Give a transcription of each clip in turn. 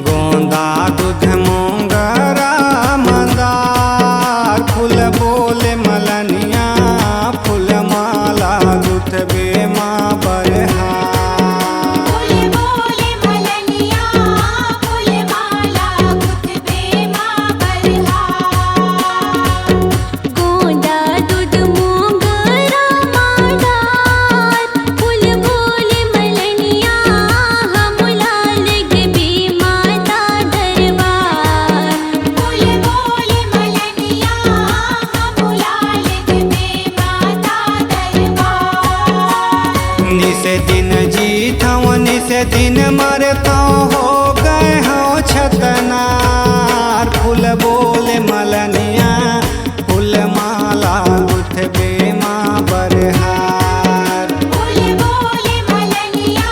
गोंदा दूध मोंगरा मंदार फूल बोले मलनिया फूल माला गुथबे माँ बरहार। फूल बोले मलनिया फूल माला गुथबे माँ बरहार। गोंदा दूध मोंगरा मंदार फूल बोले मलनिया हम लाल गबे माता दरबार। फूल बोले मलनिया हम लाल गबे माता दरबार। निसे दिन जीतों निसे दिन मरतों हो गए हो छतनार फूल बोले मलनिया फूल माला गुथबे माँ बरहार। फूल बोले मलनिया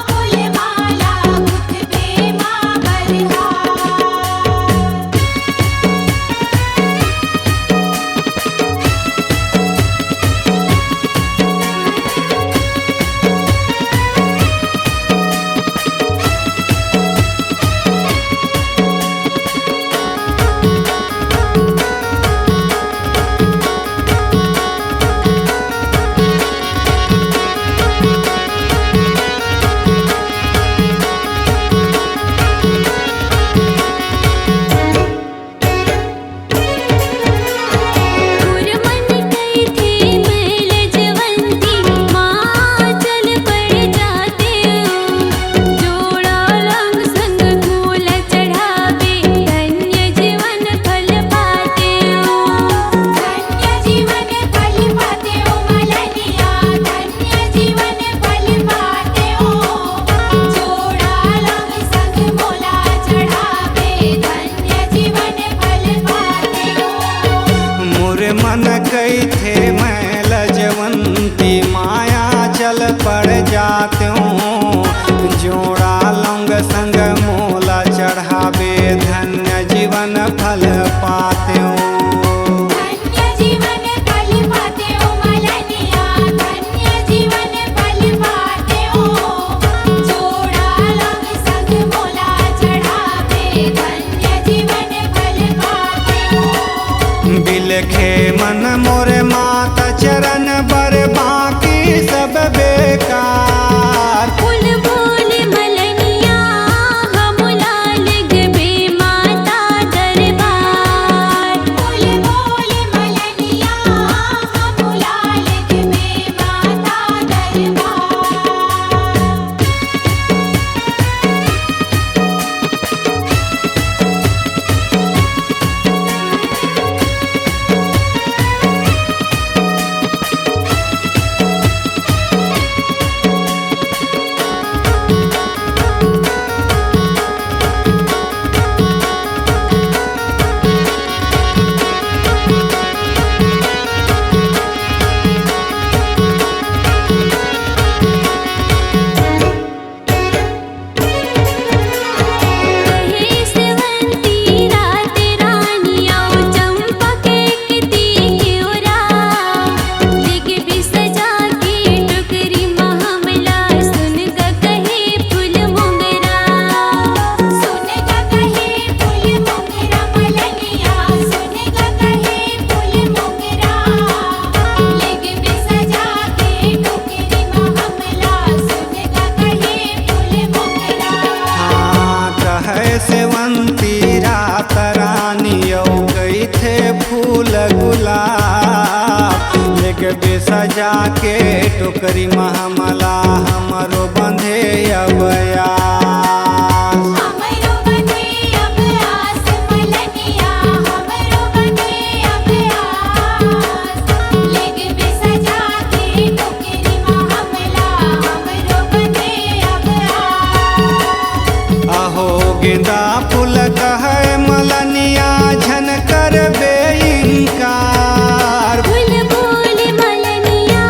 फूल माला गुथबे माँ बरहार। गुरमन कई थे मैल जवंती माँ चल पड़ जाते हो। जोड़ा रंग संग फूल चढ़ावे धन्य जीवन फल पाते हो। धन्य जीवन फल पाते हो मलनिया धन्य जीवन फल पाते हो। जोड़ा रंग संग मोला चढ़ावे धन्य जीवन फल पाते हो। मोरे मन कई थे मैल जवंती माया चल पड़ जाते हूँ। जोड़ा लौंग संग मोला चढ़ावे धन्य जीवन फल पाते हूँ। धन्य जीवन फल पाते हो मलनिया धन्य जीवन फल पाते हो। जोड़ा रंग संग मोला चढ़ावे धन्य जीवन फल पाते हो। बिलखे मन मोरे माता चरण बर बाकी सब बेकार। फूल बोले मलनिया हम लाल गबे माता दरबार। फूल बोले मलनिया हम लाल गबे माता दरबार। सेवंती रात रानिया चंपा के किती क्योरा लिग बिसजा के टोकरी महमला सुन ग कहे फूल मोंगरा। सुन ग कहे फूल मोंगरा मलनिया सुन ग कहे फूल मोंगरा। लिग बिसजा के टोकरी महमला सुन ग कहे फूल मोंगरा। हाँ कहे सेवंती रात रानियों गई थे फूल गुलाब लेके बेसजा के टोकरी महमला हमरो बंधे अबयास। हमरो बंधे अब आस मलनिया हमरो बंधे अब आस। लेग बिसजा के टोकरी महमला हमरो बंधे अब आस। अहो गेंदा फूल कहे मलनिया झन कर बेइंकार। फूल बोले मलनिया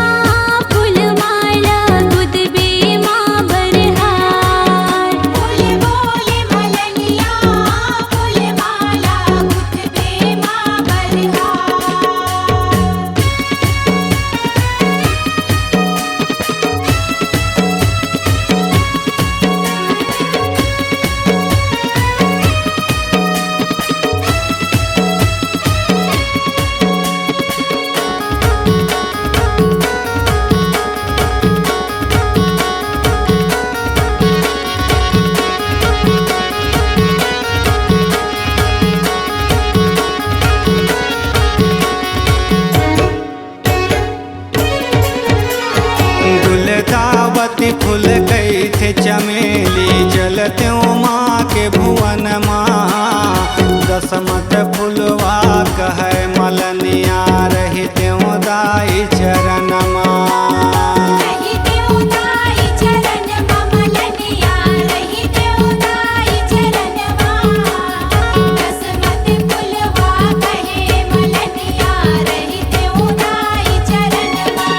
फूल माला गुथबे माँ बरहार। फूल बोले मलनिया फूल माला गुथबे माँ बरहार। गुंदावती फूल कई थे चमेली चलते माँ के भुवन माँ दसमत फुलवा कहे मलनिया रही त्यों दाई चरण माँ रही त्यों दाई चरण माँ मलनिया रही त्यों दाई चरण माँ दसमत फुलवा कहे मलनिया रही त्यों दाई चरण माँ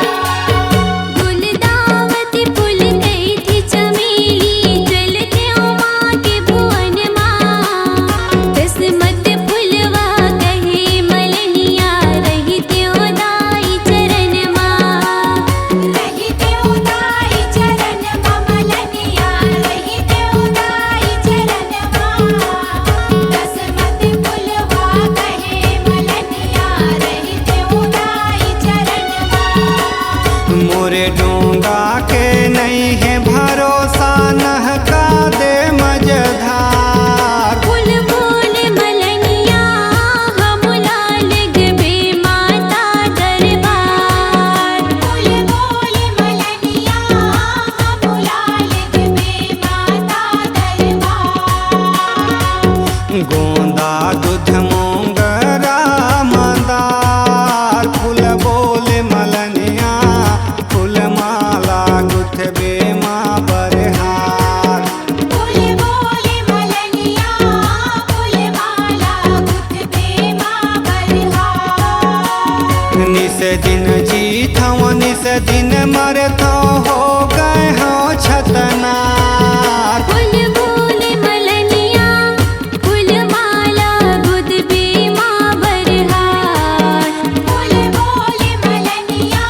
गुंदावती फूल गई थी चमेली चलते माँ के भुवन माँ दसमत फुलवा कहे मलनिया रही त्यों दाई चरण माँ रही त्यों दाई चरण माँ मलनिया रही त्यों दाई चरण माँ दसमत फुलवा कहे मलनिया रही त्यों दाई चरण माँ मोरे डोंगा के नहीं है भरोसा नहका दे मझधार फूल बोले मलनिया हम लाल गबे माता दरबार फूल बोले मलनिया हम लाल गबे माता दरबार गोंदा दूध मोंगरा मंदार फूल बोले मलनिया फूल माला गुथबे माँ बरहार फूल बोले मलनिया फूल माला गुथबे माँ बरहार निस दिन जीत हूँ निस दिन मरता हो गए हो छतनार फूल बोले मलनिया फूल माला गुथबे माँ बरहार फूल बोले मलनिया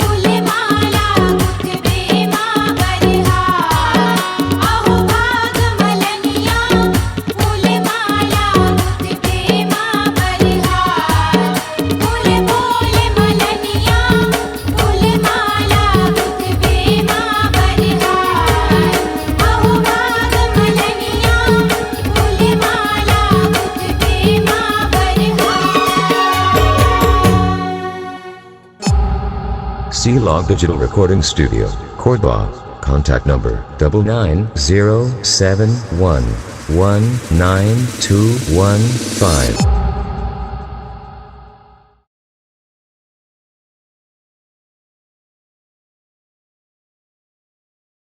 फूल माला गुथबे माँ बरहार आहो भाग मलनिया फूल माला गुथबे माँ बरहार फूल बोले मलनिया फूल माला गुथबे माँ बरहार आहो भाग मलनिया फूल माला गुथबे माँ बरहार C-Log Digital Recording Studio, Cordoba. Contact number 99071192115.